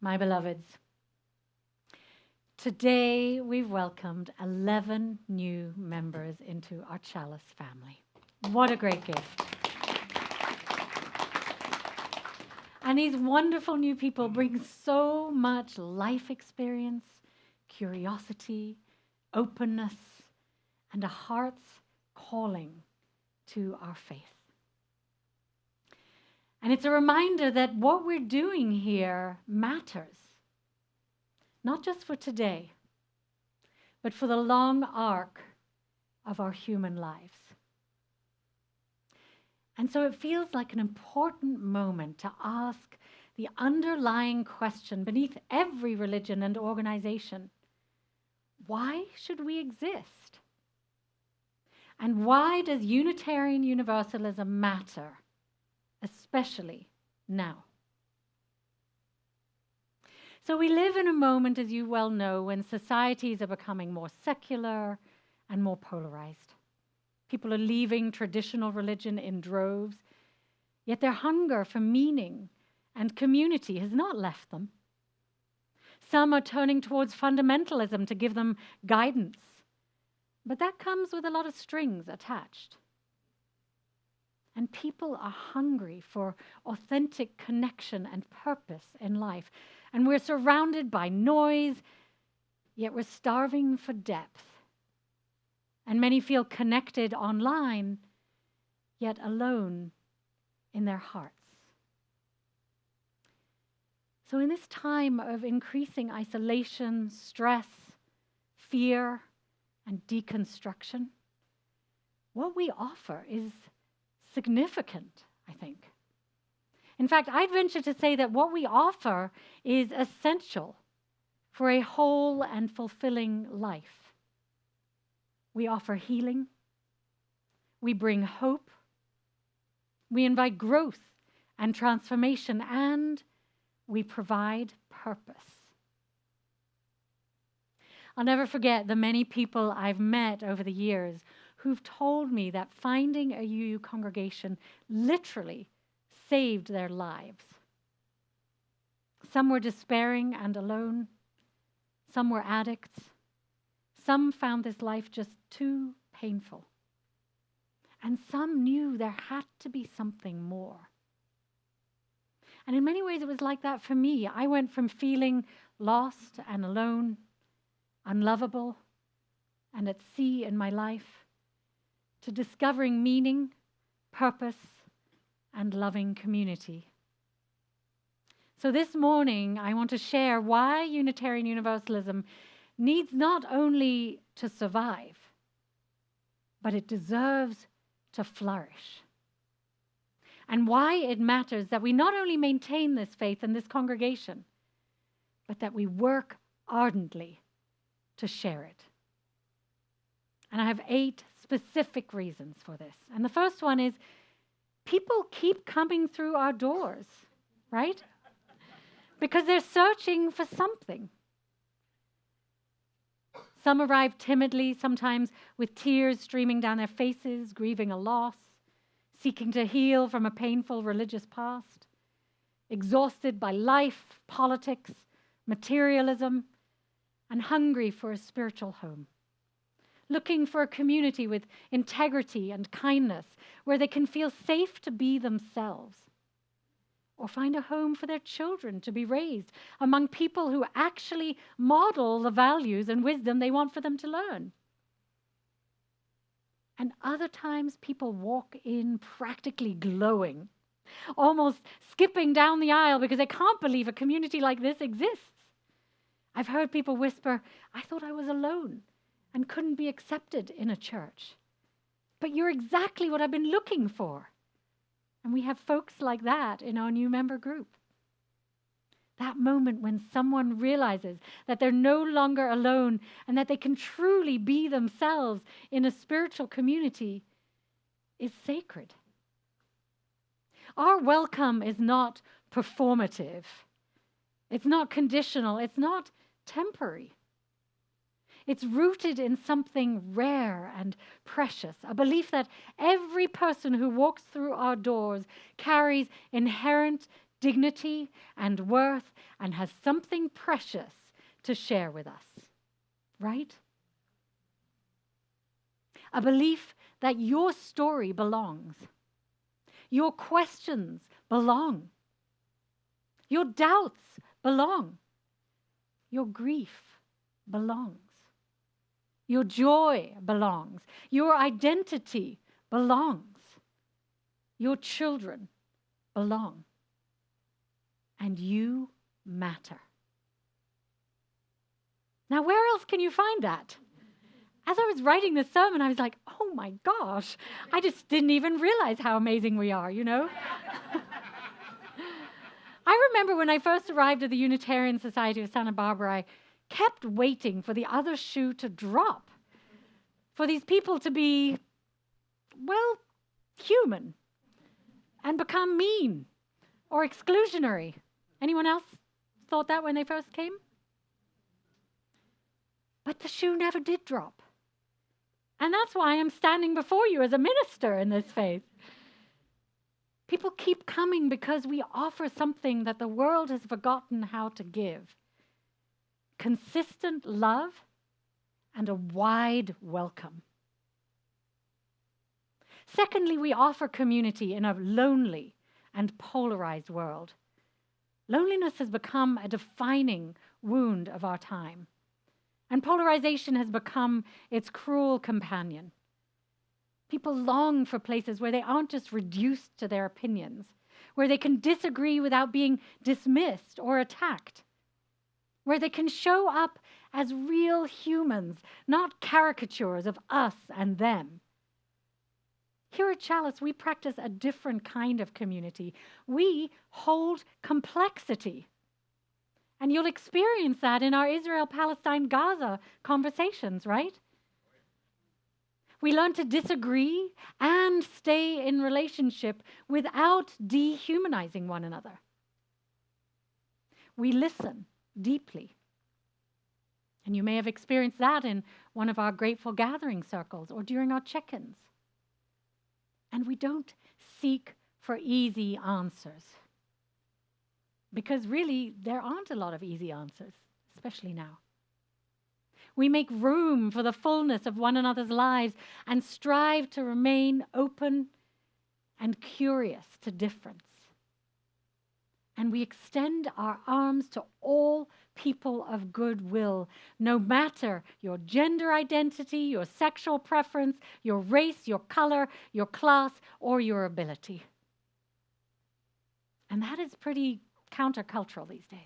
my beloveds. Today we've welcomed 11 new members into our Chalice family. What a great gift. And these wonderful new people bring so much life experience, curiosity, openness, and a heart's calling to our faith. And it's a reminder that what we're doing here matters, not just for today, but for the long arc of our human lives. And so it feels like an important moment to ask the underlying question beneath every religion and organization: why should we exist? And why does Unitarian Universalism matter, especially now? So we live in a moment, as you well know, when societies are becoming more secular and more polarized. People are leaving traditional religion in droves, yet their hunger for meaning and community has not left them. Some are turning towards fundamentalism to give them guidance, but that comes with a lot of strings attached. And people are hungry for authentic connection and purpose in life. And we're surrounded by noise, yet we're starving for depth. And many feel connected online, yet alone in their hearts. So in this time of increasing isolation, stress, fear, and deconstruction, what we offer is significant, I think. In fact, I'd venture to say that what we offer is essential for a whole and fulfilling life. We offer healing. We bring hope. We invite growth and transformation, and we provide purpose. I'll never forget the many people I've met over the years who've told me that finding a UU congregation literally saved their lives. Some were despairing and alone. Some were addicts. Some found this life just too painful. And some knew there had to be something more. And in many ways, it was like that for me. I went from feeling lost and alone, unlovable, and at sea in my life, to discovering meaning, purpose, and loving community. So this morning, I want to share why Unitarian Universalism needs not only to survive, but it deserves to flourish. And why it matters that we not only maintain this faith in this congregation, but that we work ardently to share it. And I have 8 specific reasons for this. And the first one is people keep coming through our doors, right? Because they're searching for something. Some arrive timidly, sometimes with tears streaming down their faces, grieving a loss, seeking to heal from a painful religious past, exhausted by life, politics, materialism, and hungry for a spiritual home. Looking for a community with integrity and kindness, where they can feel safe to be themselves, or find a home for their children to be raised among people who actually model the values and wisdom they want for them to learn. And other times people walk in practically glowing, almost skipping down the aisle because they can't believe a community like this exists. I've heard people whisper, "I thought I was alone and couldn't be accepted in a church. But you're exactly what I've been looking for." And we have folks like that in our new member group. That moment when someone realizes that they're no longer alone and that they can truly be themselves in a spiritual community is sacred. Our welcome is not performative. It's not conditional. It's not temporary. It's rooted in something rare and precious, a belief that every person who walks through our doors carries inherent dignity and worth and has something precious to share with us, right? A belief that your story belongs, your questions belong, your doubts belong, your grief belongs, your joy belongs, your identity belongs, your children belong, and you matter. Now, where else can you find that? As I was writing this sermon, I was like, oh my gosh, I just didn't even realize how amazing we are, you know? I remember when I first arrived at the Unitarian Society of Santa Barbara, I kept waiting for the other shoe to drop, for these people to be, well, human and become mean or exclusionary. Anyone else thought that when they first came? But the shoe never did drop. And that's why I'm standing before you as a minister in this faith. People keep coming because we offer something that the world has forgotten how to give. Consistent love and a wide welcome. Secondly, we offer community in a lonely and polarized world. Loneliness has become a defining wound of our time. And polarization has become its cruel companion. People long for places where they aren't just reduced to their opinions, where they can disagree without being dismissed or attacked, where they can show up as real humans, not caricatures of us and them. Here at Chalice, we practice a different kind of community. We hold complexity. And you'll experience that in our Israel, Palestine, Gaza conversations, right? We learn to disagree and stay in relationship without dehumanizing one another. We listen deeply. And you may have experienced that in one of our grateful gathering circles or during our check-ins. And we don't seek for easy answers. Because really, there aren't a lot of easy answers, especially now. We make room for the fullness of one another's lives and strive to remain open and curious to difference. And we extend our arms to all people of goodwill, no matter your gender identity, your sexual preference, your race, your color, your class, or your ability. And that is pretty countercultural these days.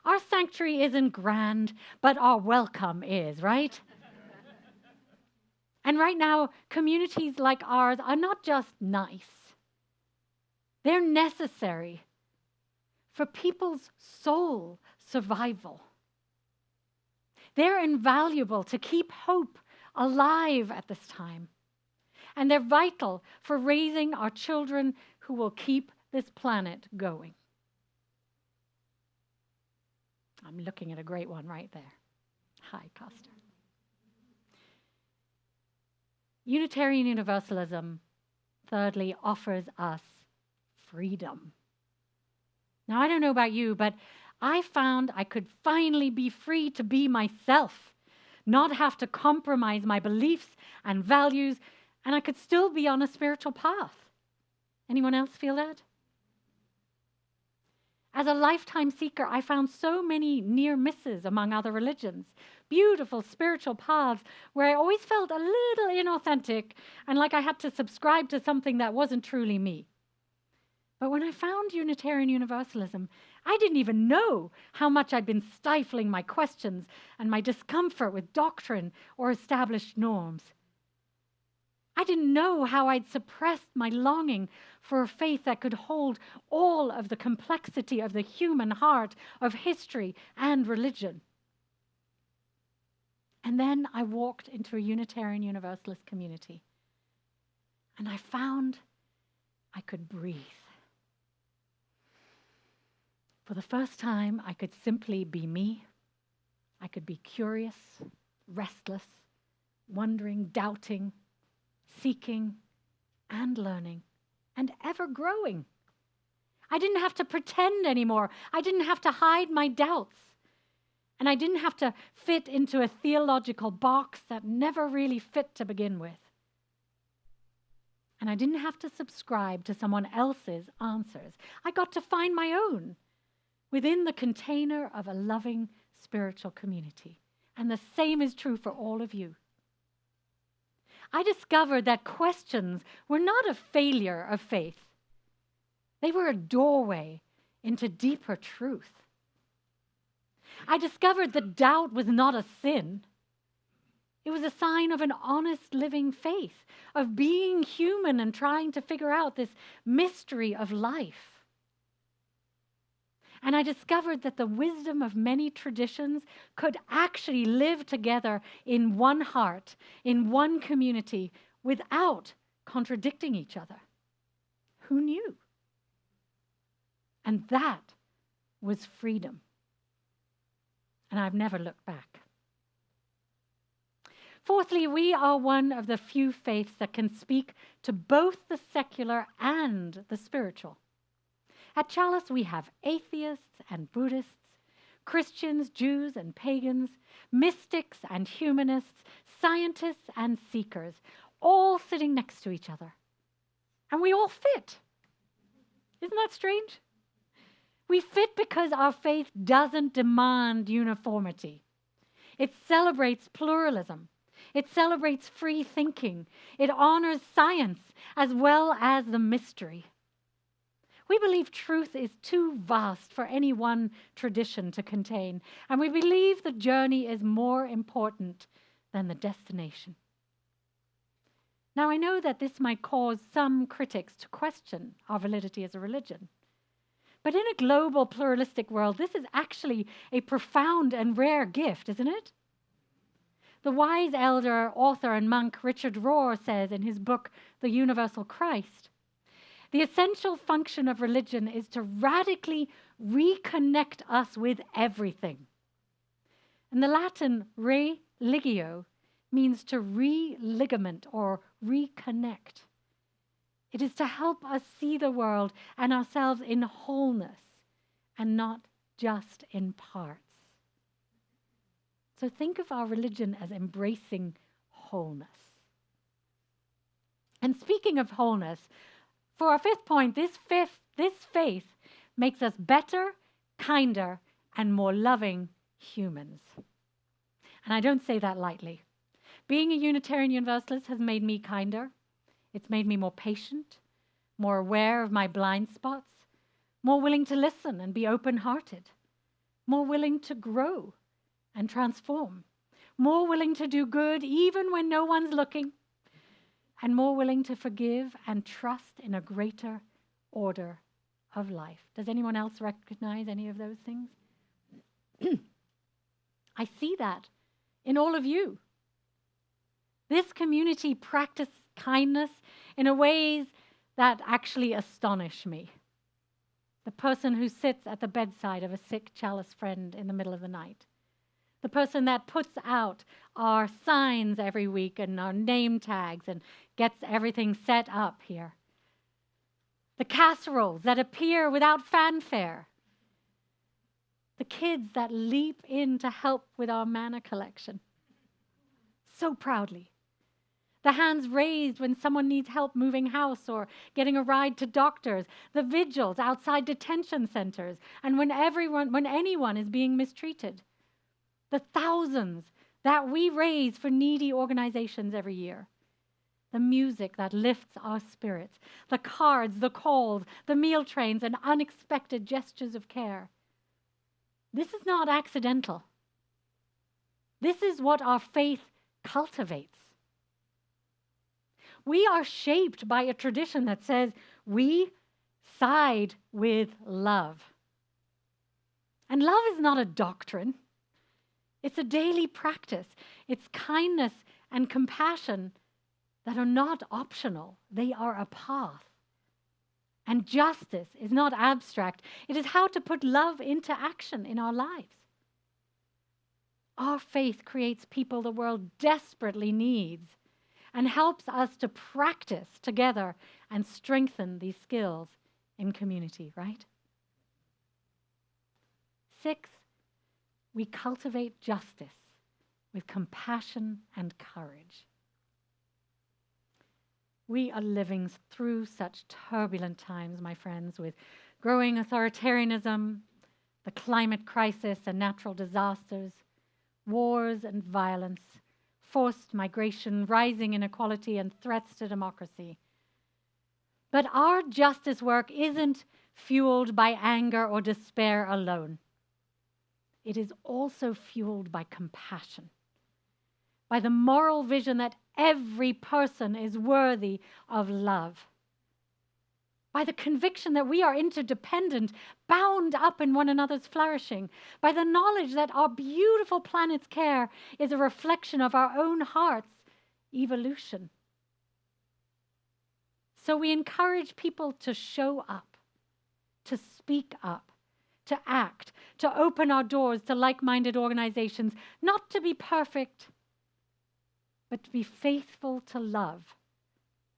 Our sanctuary isn't grand, but our welcome is, right? And right now, communities like ours are not just nice. They're necessary for people's soul survival. They're invaluable to keep hope alive at this time. And they're vital for raising our children who will keep this planet going. I'm looking at a great one right there. Hi, Costa. Unitarian Universalism, thirdly, offers us freedom. Now, I don't know about you, but I found I could finally be free to be myself, not have to compromise my beliefs and values, and I could still be on a spiritual path. Anyone else feel that? As a lifetime seeker, I found so many near misses among other religions, beautiful spiritual paths where I always felt a little inauthentic and like I had to subscribe to something that wasn't truly me. But when I found Unitarian Universalism, I didn't even know how much I'd been stifling my questions and my discomfort with doctrine or established norms. I didn't know how I'd suppressed my longing for a faith that could hold all of the complexity of the human heart, of history and religion. And then I walked into a Unitarian Universalist community, and I found I could breathe. For the first time, I could simply be me. I could be curious, restless, wondering, doubting, seeking and learning and ever growing. I didn't have to pretend anymore. I didn't have to hide my doubts. And I didn't have to fit into a theological box that never really fit to begin with. And I didn't have to subscribe to someone else's answers. I got to find my own within the container of a loving spiritual community. And the same is true for all of you. I discovered that questions were not a failure of faith. They were a doorway into deeper truth. I discovered that doubt was not a sin. It was a sign of an honest living faith, of being human and trying to figure out this mystery of life. And I discovered that the wisdom of many traditions could actually live together in one heart, in one community, without contradicting each other. Who knew? And that was freedom. And I've never looked back. Fourthly, we are one of the few faiths that can speak to both the secular and the spiritual. At Chalice, we have atheists and Buddhists, Christians, Jews and pagans, mystics and humanists, scientists and seekers, all sitting next to each other. And we all fit. Isn't that strange? We fit because our faith doesn't demand uniformity. It celebrates pluralism. It celebrates free thinking. It honors science as well as the mystery. We believe truth is too vast for any one tradition to contain, and we believe the journey is more important than the destination. Now, I know that this might cause some critics to question our validity as a religion. But in a global pluralistic world, this is actually a profound and rare gift, isn't it? The wise elder, author, and monk Richard Rohr says in his book, The Universal Christ, the essential function of religion is to radically reconnect us with everything. And the Latin religio means to re-ligament or reconnect. It is to help us see the world and ourselves in wholeness and not just in parts. So think of our religion as embracing wholeness. And speaking of wholeness, for our fifth point, this faith makes us better, kinder, and more loving humans. And I don't say that lightly. Being a Unitarian Universalist has made me kinder. It's made me more patient, more aware of my blind spots, more willing to listen and be open-hearted, more willing to grow and transform, more willing to do good even when no one's looking, and more willing to forgive and trust in a greater order of life. Does anyone else recognize any of those things? I see that in all of you. This community practices kindness in a ways that actually astonish me. The person who sits at the bedside of a sick Chalice friend in the middle of the night. The person that puts out our signs every week and our name tags and gets everything set up here. The casseroles that appear without fanfare. The kids that leap in to help with our manna collection. So proudly. The hands raised when someone needs help moving house or getting a ride to doctors. The vigils outside detention centers and when anyone is being mistreated. The thousands that we raise for needy organizations every year. The music that lifts our spirits. The cards, the calls, the meal trains, and unexpected gestures of care. This is not accidental. This is what our faith cultivates. We are shaped by a tradition that says we side with love. And love is not a doctrine. It's a daily practice. It's kindness and compassion that are not optional. They are a path. And justice is not abstract. It is how to put love into action in our lives. Our faith creates people the world desperately needs and helps us to practice together and strengthen these skills in community, right? 6, we cultivate justice with compassion and courage. We are living through such turbulent times, my friends, with growing authoritarianism, the climate crisis and natural disasters, wars and violence, forced migration, rising inequality, and threats to democracy. But our justice work isn't fueled by anger or despair alone. It is also fueled by compassion, by the moral vision that every person is worthy of love, by the conviction that we are interdependent, bound up in one another's flourishing, by the knowledge that our beautiful planet's care is a reflection of our own heart's evolution. So we encourage people to show up, to speak up, to act, to open our doors to like-minded organizations, not to be perfect, but to be faithful to love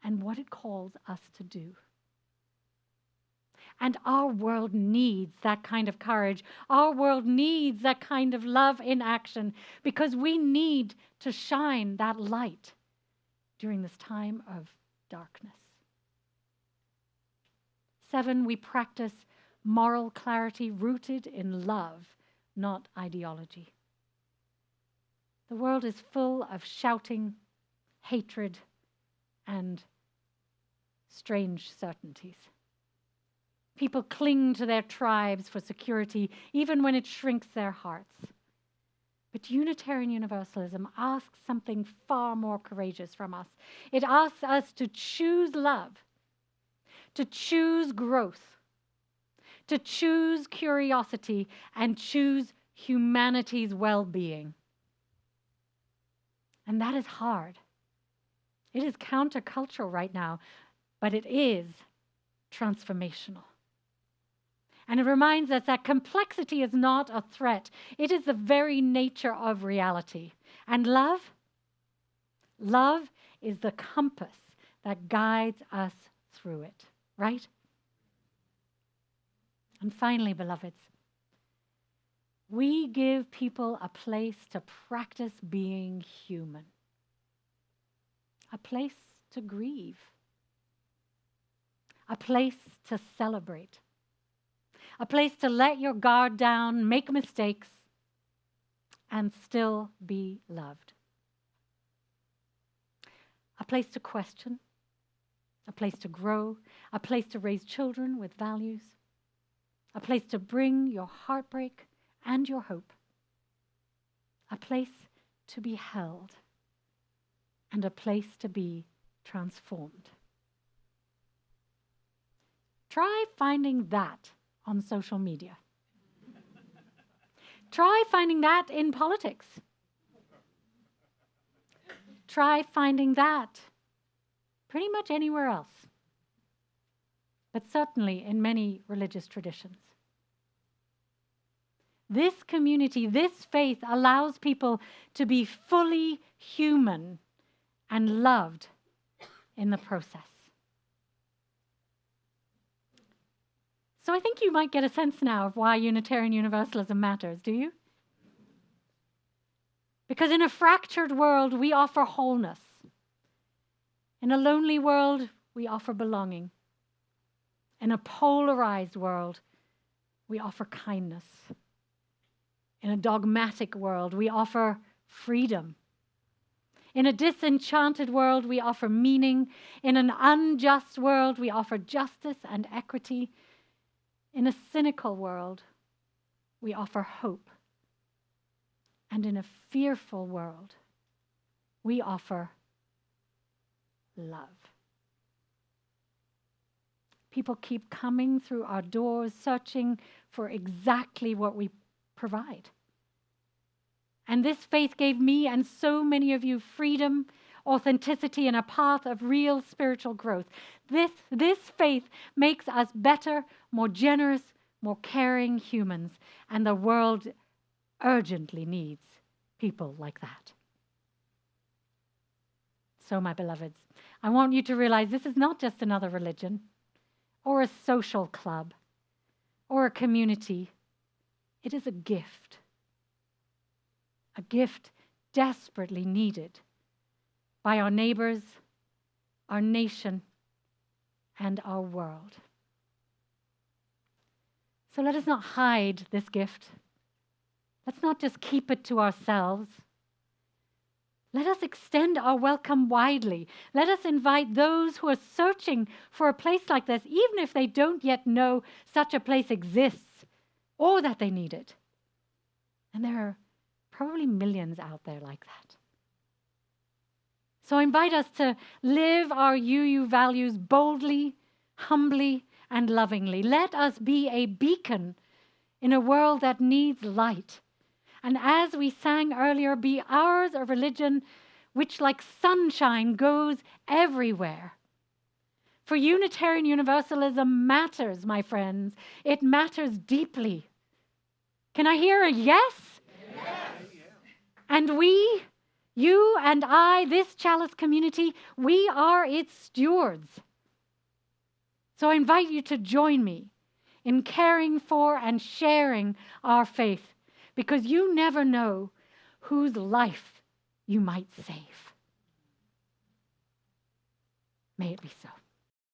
and what it calls us to do. And our world needs that kind of courage. Our world needs that kind of love in action, because we need to shine that light during this time of darkness. 7, we practice moral clarity rooted in love, not ideology. The world is full of shouting, hatred, and strange certainties. People cling to their tribes for security, even when it shrinks their hearts. But Unitarian Universalism asks something far more courageous from us. It asks us to choose love, to choose growth, to choose curiosity, and choose humanity's well-being. And that is hard. It is countercultural right now, but it is transformational. And it reminds us that complexity is not a threat. It is the very nature of reality. And love is the compass that guides us through it, right? And finally, beloveds, we give people a place to practice being human, a place to grieve, a place to celebrate, a place to let your guard down, make mistakes, and still be loved. A place to question, a place to grow, a place to raise children with values, a place to bring your heartbreak and your hope, a place to be held, and a place to be transformed. Try finding that on social media. Try finding that in politics. Try finding that pretty much anywhere else, but certainly in many religious traditions. This community, this faith allows people to be fully human and loved in the process. So I think you might get a sense now of why Unitarian Universalism matters, do you? Because in a fractured world, we offer wholeness. In a lonely world, we offer belonging. In a polarized world, we offer kindness. In a dogmatic world, we offer freedom. In a disenchanted world, we offer meaning. In an unjust world, we offer justice and equity. In a cynical world, we offer hope. And in a fearful world, we offer love. People keep coming through our doors, searching for exactly what we provide. And this faith gave me and so many of you freedom, authenticity, and a path of real spiritual growth. This faith makes us better, more generous, more caring humans, and the world urgently needs people like that. So, my beloveds, I want you to realize this is not just another religion or a social club or a community. It is a gift desperately needed by our neighbors, our nation, and our world. So let us not hide this gift. Let's not just keep it to ourselves. Let us extend our welcome widely. Let us invite those who are searching for a place like this, even if they don't yet know such a place exists or that they need it. And there are probably millions out there like that. So I invite us to live our UU values boldly, humbly, and lovingly. Let us be a beacon in a world that needs light. And as we sang earlier, be ours a religion which, like sunshine, goes everywhere. For Unitarian Universalism matters, my friends. It matters deeply. Can I hear a yes? Yes. And we, you and I, this Chalice community, we are its stewards. So I invite you to join me in caring for and sharing our faith, because you never know whose life you might save. May it be so.